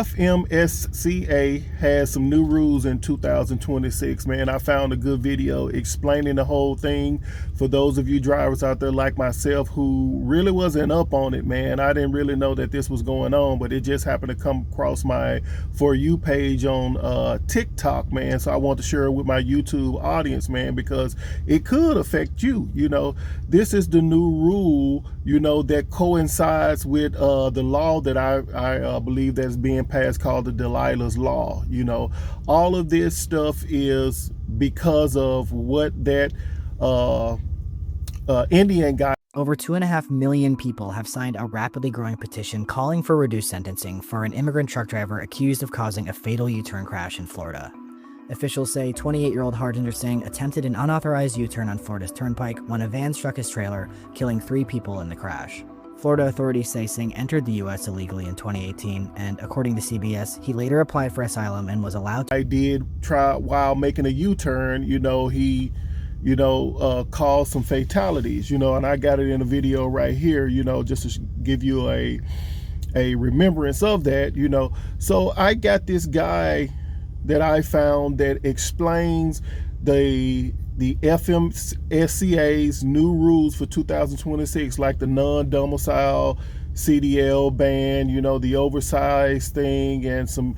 FMCSA has some new rules in 2026, man. I found a good video explaining the whole thing for those of you drivers out there like myself who really wasn't up on it, man. I didn't really know that this was going on, but it just happened to come across my For You page on TikTok, man. So I want to share it with my YouTube audience, man, because it could affect you. This is the new rule, that coincides with the law that I believe that's being passed called the Delilahs Law. All of this stuff is because of what that Indian guy. Over 2.5 million people have signed a rapidly growing petition calling for reduced sentencing for an immigrant truck driver accused of causing a fatal U-turn crash in Florida. Officials say 28-year-old Harjinder Singh attempted an unauthorized U-turn on Florida's turnpike when a van struck his trailer, killing 3 people in the crash. Florida authorities say Singh entered the U.S. illegally in 2018, and according to CBS, he later applied for asylum and was allowed to. I did try, while making a U-turn, he caused some fatalities, and I got it in a video right here, just to give you a remembrance of that, So I got this guy that I found that explains the FMCSA's new rules for 2026, like the non-domicile CDL ban, the oversized thing, and some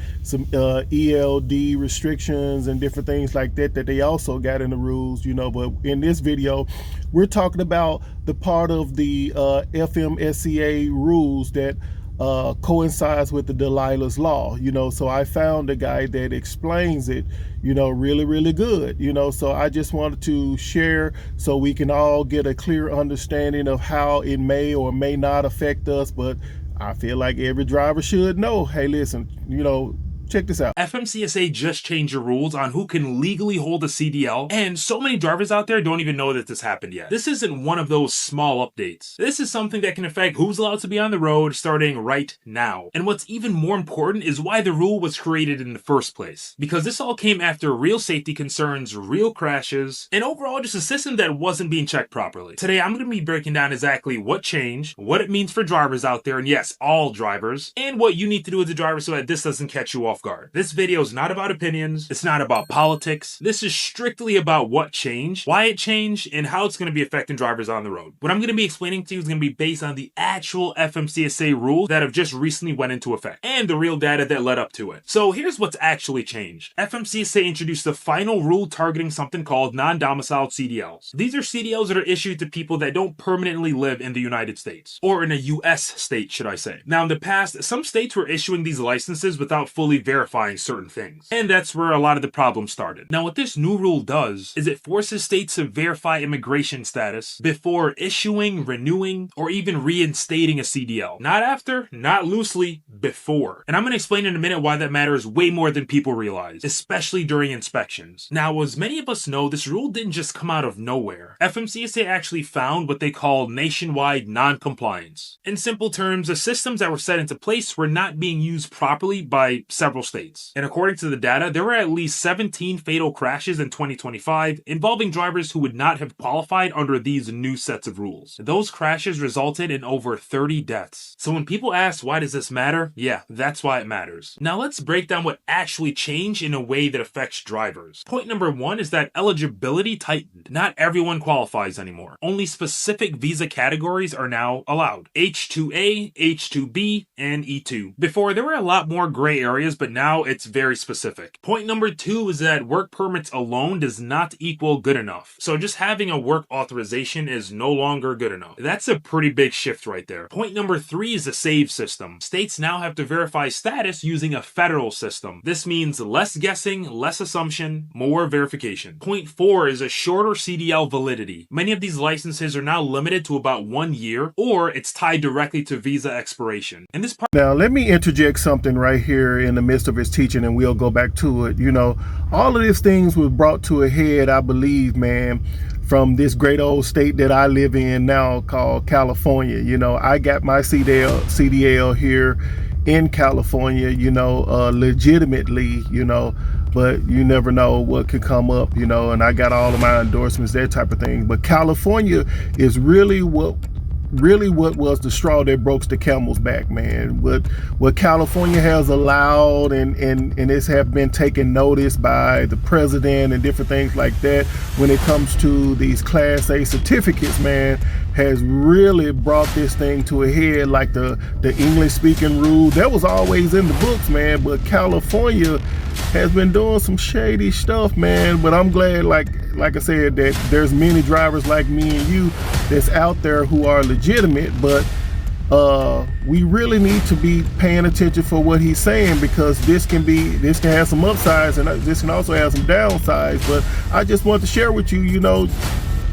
ELD restrictions and different things like that they also got in the rules, But in this video, we're talking about the part of the FMCSA rules that coincides with the Delilah's Law, so I found a guy that explains it, really, really good, so I just wanted to share so we can all get a clear understanding of how it may or may not affect us. But I feel like every driver should know, hey, listen, check this out. FMCSA just changed the rules on who can legally hold a CDL, and so many drivers out there don't even know that this happened yet. This isn't one of those small updates. This is something that can affect who's allowed to be on the road starting right now. And what's even more important is why the rule was created in the first place. Because this all came after real safety concerns, real crashes, and overall just a system that wasn't being checked properly. Today, I'm going to be breaking down exactly what changed, what it means for drivers out there, and yes, all drivers, and what you need to do as a driver so that this doesn't catch you off guard. This video is not about opinions, it's not about politics. This is strictly about what changed, why it changed, and how it's going to be affecting drivers on the road. What I'm going to be explaining to you is going to be based on the actual FMCSA rules that have just recently went into effect, and the real data that led up to it. So here's what's actually changed. FMCSA introduced the final rule targeting something called non-domiciled CDLs. These are CDLs that are issued to people that don't permanently live in the United States, or in a US state, should I say. Now in the past, some states were issuing these licenses without fully verifying certain things. And that's where a lot of the problem started. Now what this new rule does is it forces states to verify immigration status before issuing, renewing, or even reinstating a CDL. Not after, not loosely, before. And I'm going to explain in a minute why that matters way more than people realize, especially during inspections. Now, as many of us know, this rule didn't just come out of nowhere. FMCSA actually found what they call nationwide non-compliance. In simple terms, the systems that were set into place were not being used properly by several states. And according to the data, there were at least 17 fatal crashes in 2025 involving drivers who would not have qualified under these new sets of rules. Those crashes resulted in over 30 deaths. So when people ask, why does this matter? Yeah, that's why it matters. Now let's break down what actually changed in a way that affects drivers. Point number 1 is that eligibility tightened. Not everyone qualifies anymore. Only specific visa categories are now allowed. H2A, H2B, and E2. Before, there were a lot more gray areas, but now it's very specific. Point number 2 is that work permits alone does not equal good enough. So just having a work authorization is no longer good enough. That's a pretty big shift right there. Point number 3 is the SAVE system. States now have to verify status using a federal system. This means less guessing, less assumption, more verification. Point 4 is a shorter CDL validity. Many of these licenses are now limited to about 1 year, or it's tied directly to visa expiration. And this part. Now let me interject something right here in the midst of his teaching, and we'll go back to it. All of these things was brought to a head, I believe, man, from this great old state that I live in now called California. I got my CDL here in California, legitimately, but you never know what could come up, and I got all of my endorsements, that type of thing. But California is really what really what was the straw that broke the camel's back, man. What California has allowed and this have been taken notice by the president and different things like that when it comes to these Class A certificates, man, has really brought this thing to a head. Like the English speaking rule, that was always in the books, man, but California has been doing some shady stuff, man. But I'm glad, like I said, that there's many drivers like me and you that's out there who are legitimate, but we really need to be paying attention for what he's saying, because this can have some upsides and this can also have some downsides. But I just want to share with you,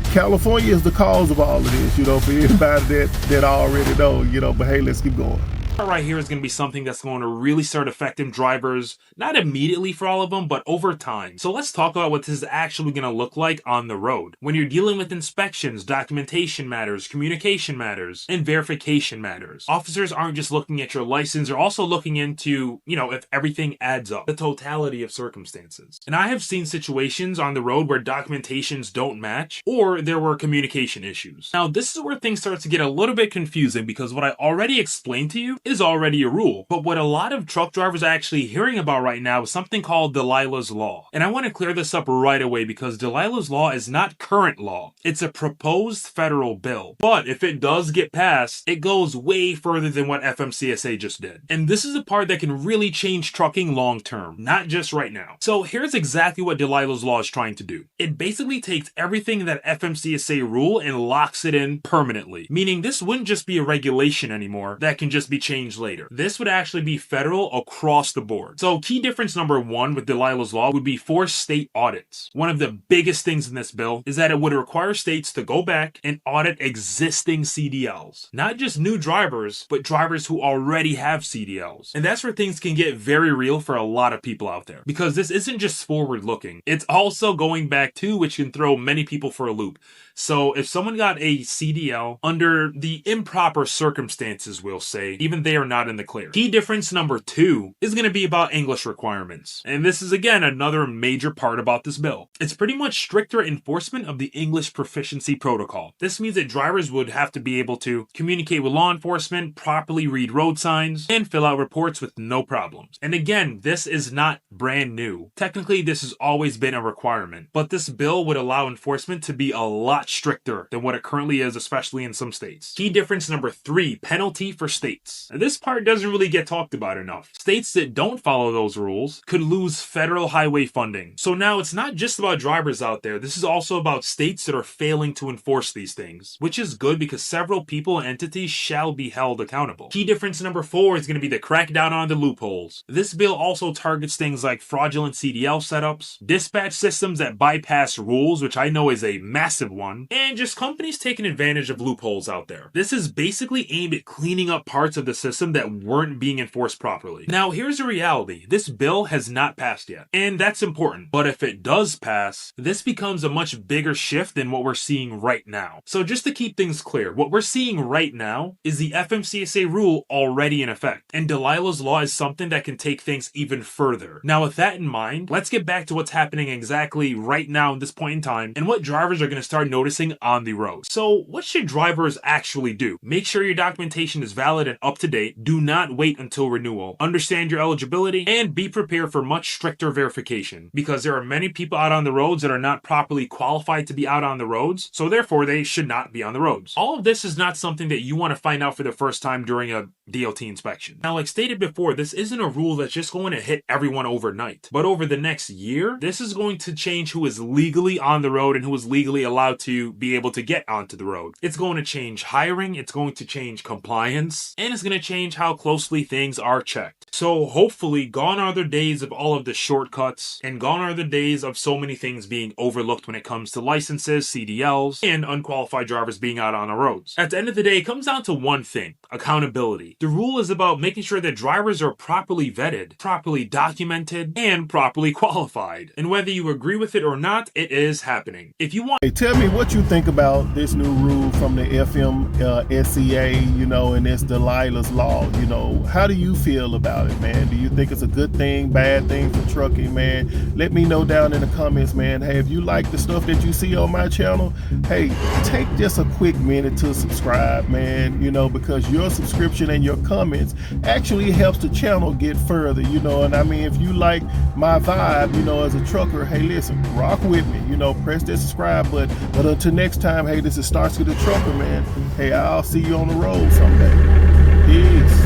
California is the cause of all of this, for anybody that already know, but hey, let's keep going. Right here is going to be something that's going to really start affecting drivers, not immediately for all of them, but over time. So let's talk about what this is actually going to look like on the road. When you're dealing with inspections, documentation matters, communication matters, and verification matters. Officers aren't just looking at your license, they're also looking into, if everything adds up, the totality of circumstances. And I have seen situations on the road where documentations don't match, or there were communication issues. Now, this is where things start to get a little bit confusing, because what I already explained to you is already a rule. But what a lot of truck drivers are actually hearing about right now is something called Delilahs Law. And I want to clear this up right away, because Delilahs Law is not current law. It's a proposed federal bill. But if it does get passed, it goes way further than what FMCSA just did. And this is a part that can really change trucking long term, not just right now. So here's exactly what Delilahs Law is trying to do. It basically takes everything in that FMCSA rule and locks it in permanently. Meaning this wouldn't just be a regulation anymore that can just be changed later. This would actually be federal across the board. So key difference number one with Delilahs Law would be forced state audits. One of the biggest things in this bill is that it would require states to go back and audit existing CDLs. Not just new drivers, but drivers who already have CDLs. And that's where things can get very real for a lot of people out there. Because this isn't just forward looking, it's also going back too, which can throw many people for a loop. So if someone got a CDL under the improper circumstances, we'll say, even they are not in the clear. Key difference number two is going to be about English requirements. And this is again another major part about this bill. It's pretty much stricter enforcement of the English proficiency protocol. This means that drivers would have to be able to communicate with law enforcement, properly read road signs, and fill out reports with no problems. And again, this is not brand new. Technically, this has always been a requirement, but this bill would allow enforcement to be a lot stricter than what it currently is, especially in some states. Key difference number three, penalty for states. Now, this part doesn't really get talked about enough. States that don't follow those rules could lose federal highway funding. So now it's not just about drivers out there. This is also about states that are failing to enforce these things, which is good because several people and entities shall be held accountable. Key difference number four is going to be the crackdown on the loopholes. This bill also targets things like fraudulent CDL setups, dispatch systems that bypass rules, which I know is a massive one, and just companies taking advantage of loopholes out there. This is basically aimed at cleaning up parts of the system that weren't being enforced properly. Now, here's the reality. This bill has not passed yet, and that's important. But if it does pass, this becomes a much bigger shift than what we're seeing right now. So just to keep things clear, what we're seeing right now is the FMCSA rule already in effect, and Delilah's Law is something that can take things even further. Now, with that in mind, let's get back to what's happening exactly right now at this point in time, and what drivers are going to start noticing on the road. So what should drivers actually do? Make sure your documentation is valid and up to date. Do not wait until renewal. Understand your eligibility and be prepared for much stricter verification, because there are many people out on the roads that are not properly qualified to be out on the roads, so therefore they should not be on the roads. All of this is not something that you want to find out for the first time during a DOT inspection. Now, like stated before, this isn't a rule that's just going to hit everyone overnight, but over the next year, this is going to change who is legally on the road and who is legally allowed to be able to get onto the road. It's going to change hiring, it's going to change compliance, and it's going to change how closely things are checked. So hopefully, gone are the days of all of the shortcuts, and gone are the days of so many things being overlooked when it comes to licenses, CDLs, and unqualified drivers being out on the roads. At the end of the day, it comes down to one thing: accountability. safety. The rule is about making sure that drivers are properly vetted, properly documented, and properly qualified. And whether you agree with it or not, it is happening. If you want... Hey, tell me what you think about this new rule from the FMCSA, you know, and this Delilahs Law. You know, how do you feel about it, man? Do you think it's a good thing, bad thing for trucking, man? Let me know down in the comments, man. Hey, if you like the stuff that you see on my channel, hey, take just a quick minute to subscribe, man, you know, because your subscription and your comments actually helps the channel get further, you know. And I mean, if you like my vibe, you know, as a trucker, hey, listen, rock with me, you know, press that subscribe button. But until next time, hey, this is Starsky the Trucker, man. Hey, I'll see you on the road someday. Peace.